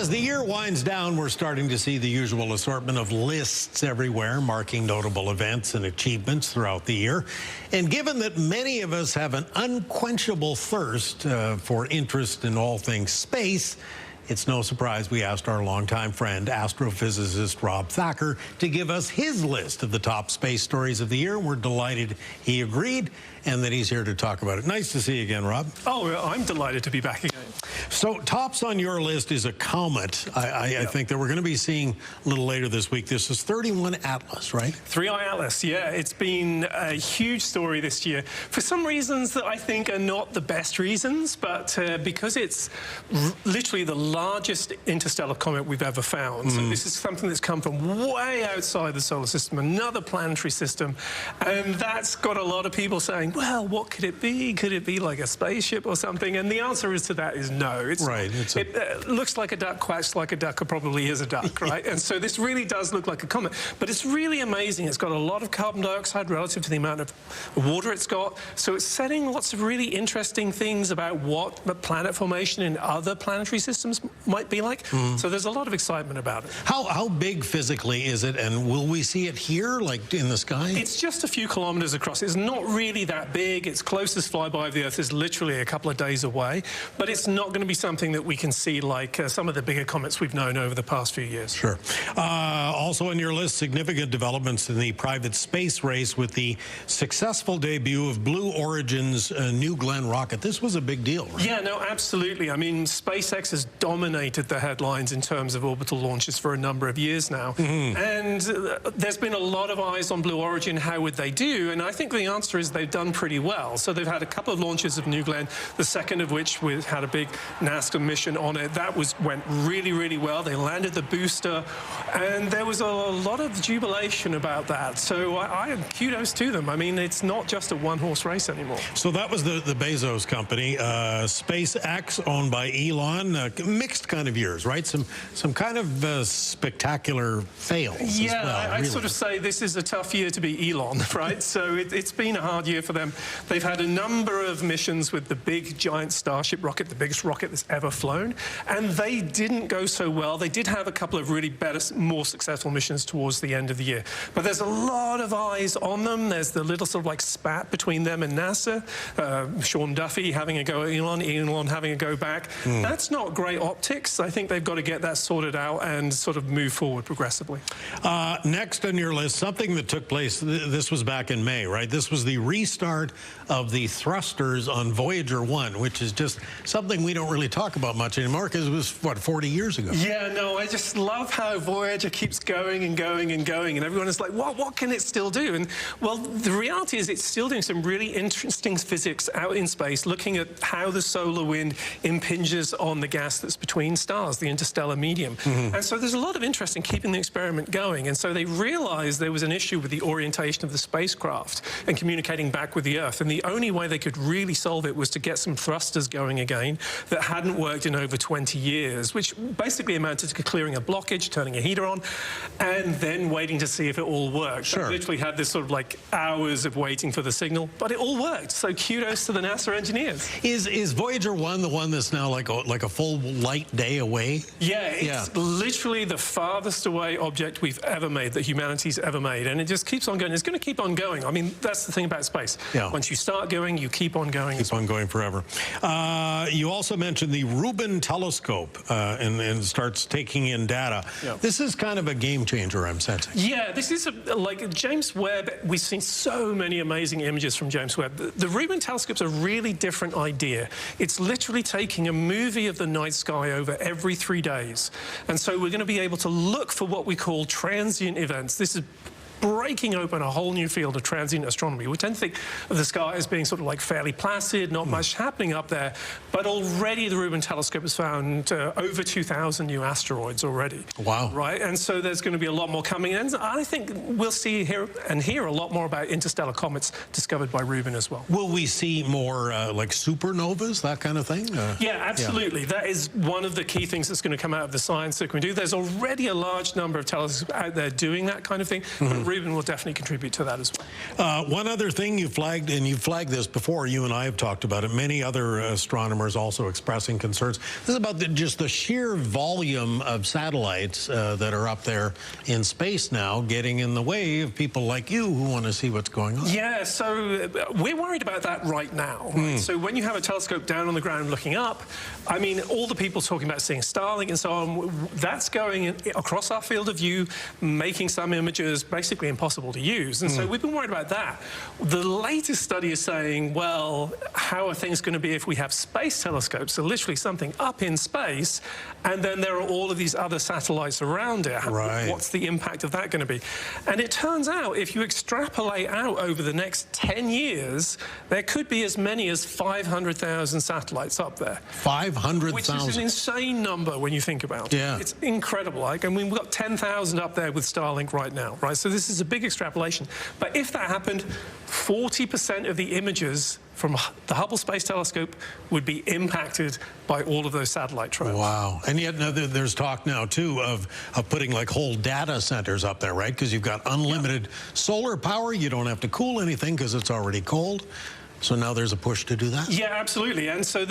As the year winds down, we're starting to see the usual assortment of lists everywhere, marking notable events and achievements throughout the year. And given that many of us have an unquenchable thirst for interest in all things space, it's no surprise we asked our longtime friend, astrophysicist Rob Thacker, to give us his list of the top space stories of the year. We're delighted he agreed and that he's here to talk about it. Nice to see you again, Rob. Oh, I'm delighted to be back again. So tops on your list is a comet. I think that we're going to be seeing a little later this week. This is 31 Atlas, right? 3I Atlas, yeah. It's been a huge story this year for some reasons that I think are not the best reasons, but because it's literally the largest interstellar comet we've ever found. So this is something that's come from way outside the solar system, another planetary system, and that's got a lot of people saying, well, what could it be? Could it be like a spaceship or something? And the answer to that is no. It's right. It looks like a duck, quacks like a duck, or probably is a duck, right? And so this really does look like a comet, but it's really amazing. It's got a lot of carbon dioxide relative to the amount of water it's got. So it's setting lots of really interesting things about what the planet formation in other planetary systems might be like. So there's a lot of excitement about it. How big physically is it, and will we see it here, like in the sky? It's just a few kilometers across. It's not really that big. Its closest flyby of the Earth is literally a couple of days away, but it's not going to be something that we can see like some of the bigger comets we've known over the past few years. Sure. Also on your list, significant developments in the private space race with the successful debut of Blue Origin's New Glenn rocket. This was a big deal, right? Yeah, no, absolutely. I mean, SpaceX has dominated the headlines in terms of orbital launches for a number of years now. And there's been a lot of eyes on Blue Origin. How would they do? And I think the answer is they've done pretty well. So they've had a couple of launches of New Glenn, the second of which had a big NASA mission on it. That went really, really well. They landed the booster, and there was a lot of jubilation about that. So I kudos to them. I mean, it's not just a one-horse race anymore. So that was the Bezos company, SpaceX, owned by Elon. Mixed kind of years, right? Some kind of spectacular fails. Yeah, as well, I sort of say this is a tough year to be Elon, right? So it's been a hard year for them. They've had a number of missions with the big giant Starship rocket, the biggest rocket that's ever flown, and they didn't go so well. They did have a couple of really better, more successful missions towards the end of the year. But there's a lot of eyes on them. There's the little sort of like spat between them and NASA. Sean Duffy having a go at Elon having a go back. That's not great optics. I think they've got to get that sorted out and sort of move forward progressively. Next on your list, something that took place, this was back in May, right? This was the restart of the thrusters on Voyager 1, which is just something we don't really talk about much anymore because it was, what, 40 years ago? Yeah, no, I just love how Voyager keeps going and going and going, and everyone is like, what can it still do? And, well, the reality is it's still doing some really interesting physics out in space, looking at how the solar wind impinges on the gas that's between stars, the interstellar medium. And so there's a lot of interest in keeping the experiment going, and so they realized there was an issue with the orientation of the spacecraft and communicating back with the Earth, and the only way they could really solve it was to get some thrusters going again that hadn't worked in over 20 years, which basically amounted to clearing a blockage, turning a heater on, and then waiting to see if it all worked. Sure. They literally had this sort of like hours of waiting for the signal, but it all worked. So kudos to the NASA engineers. Is Voyager 1 the one that's now like a full light day away? Yeah, it's literally the farthest away object we've ever made, that humanity's ever made, and it just keeps on going. It's going to keep on going. I mean, that's the thing about space. Yeah. Once you start going, you keep on going. Keep on going forever. You also mentioned the Rubin telescope and starts taking in data. Yeah. This is kind of a game changer, I'm sensing. Yeah, this is like James Webb. We've seen so many amazing images from James Webb. The Rubin telescope's a really different idea. It's literally taking a movie of the night sky over every 3 days. And so we're going to be able to look for what we call transient events. This is breaking open a whole new field of transient astronomy. We tend to think of the sky as being sort of like fairly placid, not much happening up there, but already the Rubin telescope has found over 2,000 new asteroids already. Wow. Right? And so there's going to be a lot more coming in. I think we'll see hear a lot more about interstellar comets discovered by Rubin as well. Will we see more like supernovas, that kind of thing? Yeah, absolutely. Yeah. That is one of the key things that's going to come out of the science that we do. There's already a large number of telescopes out there doing that kind of thing. Reuben will definitely contribute to that as well. One other thing you flagged, and you flagged this before, you and I have talked about it, many other astronomers also expressing concerns. This is about just the sheer volume of satellites that are up there in space now, getting in the way of people like you who want to see what's going on. Yeah, so we're worried about that right now. Right? So when you have a telescope down on the ground looking up, I mean, all the people talking about seeing Starlink and so on, that's going across our field of view, making some images basically impossible to use. And so we've been worried about that. The latest study is saying, well, how are things going to be if we have space telescopes, so literally something up in space, and then there are all of these other satellites around it? Right. What's the impact of that going to be? And it turns out, if you extrapolate out over the next 10 years, there could be as many as 500,000 satellites up there. 500,000. Which is an insane number when you think about it. Yeah. It's incredible. Like, I mean, we've got 10,000 up there with Starlink right now, right? So this is a big extrapolation. But if that happened, 40% of the images from the Hubble Space Telescope would be impacted by all of those satellite trails. Wow. And yet there's talk now, too, of putting like whole data centers up there, right? Because you've got unlimited solar power. You don't have to cool anything because it's already cold. So now there's a push to do that? Yeah, absolutely. And so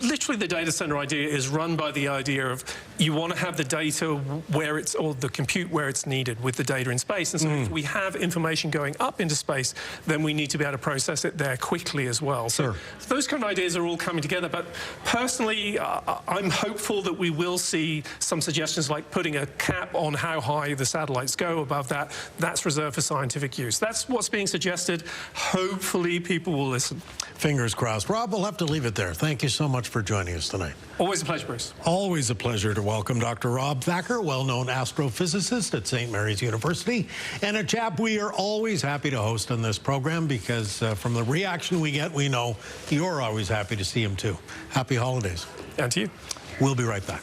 literally the data center idea is run by the idea of you want to have the data where it's, or the compute where it's needed with the data in space. And so if we have information going up into space, then we need to be able to process it there quickly as well. Sure. So those kind of ideas are all coming together. But personally, I'm hopeful that we will see some suggestions like putting a cap on how high the satellites go. Above that, that's reserved for scientific use. That's what's being suggested. Hopefully people will listen. Fingers crossed. Rob, we'll have to leave it there. Thank you so much for joining us tonight. Always a pleasure, Bruce. Always a pleasure to welcome Dr. Rob Thacker, well-known astrophysicist at St. Mary's University, and a chap we are always happy to host on this program because from the reaction we get, we know you're always happy to see him too. Happy holidays. And to you. We'll be right back.